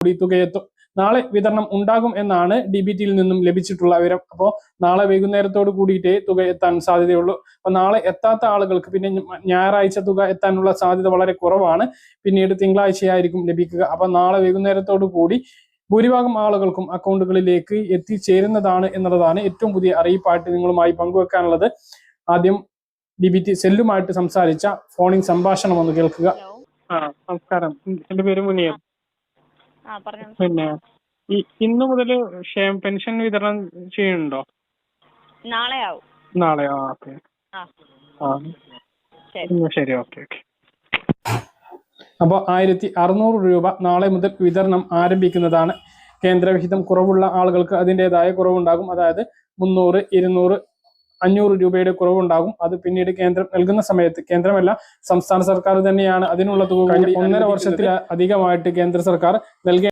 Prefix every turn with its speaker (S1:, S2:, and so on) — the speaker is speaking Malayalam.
S1: കൂടി തുകയെത്തും. നാളെ വിതരണം ഉണ്ടാകും എന്നാണ് DBTയിൽ നിന്നും ലഭിച്ചിട്ടുള്ള വിവരം. അപ്പോൾ നാളെ വൈകുന്നേരത്തോട് കൂടിയിട്ടേ തുക എത്താൻ സാധ്യതയുള്ളൂ. അപ്പൊ നാളെ എത്താത്ത ആളുകൾക്ക് പിന്നെ ഞായറാഴ്ച തുക എത്താനുള്ള സാധ്യത വളരെ കുറവാണ്. പിന്നീട് തിങ്കളാഴ്ചയായിരിക്കും ലഭിക്കുക. അപ്പൊ നാളെ വൈകുന്നേരത്തോടു കൂടി ഭൂരിഭാഗം ആളുകൾക്കും അക്കൗണ്ടുകളിലേക്ക് എത്തിച്ചേരുന്നതാണ് എന്നുള്ളതാണ് ഏറ്റവും പുതിയ അറിയിപ്പായിട്ട് നിങ്ങളുമായി പങ്കുവെക്കാനുള്ളത്. ആദ്യം DBT സെല്ലുമായിട്ട് സംസാരിച്ച ഫോണിംഗ് സംഭാഷണം ഒന്ന് കേൾക്കുക. നമസ്കാരം, എന്റെ പേര് മുനിയൻ. പിന്നെ ഇന്നു മുതൽ ക്ഷേമ പെൻഷൻ വിതരണം ചെയ്യുന്നുണ്ടോ? നാളെയോ? ഓക്കെ. ശരി, ഓക്കെ. അപ്പോൾ 1600 രൂപ നാളെ മുതൽ വിതരണം ആരംഭിക്കുന്നതാണ്. കേന്ദ്രവിഹിതം കുറവുള്ള ആളുകൾക്ക് അതിൻ്റെതായ കുറവുണ്ടാകും. അതായത് 300, 200, 500 രൂപയുടെ കുറവുണ്ടാകും. അത് പിന്നീട് കേന്ദ്രം നൽകുന്ന സമയത്ത്, കേന്ദ്രമല്ല സംസ്ഥാന സർക്കാർ തന്നെയാണ് അതിനുള്ള തുക 1.5 വർഷത്തിൽ അധികമായിട്ട് കേന്ദ്ര സർക്കാർ നൽകി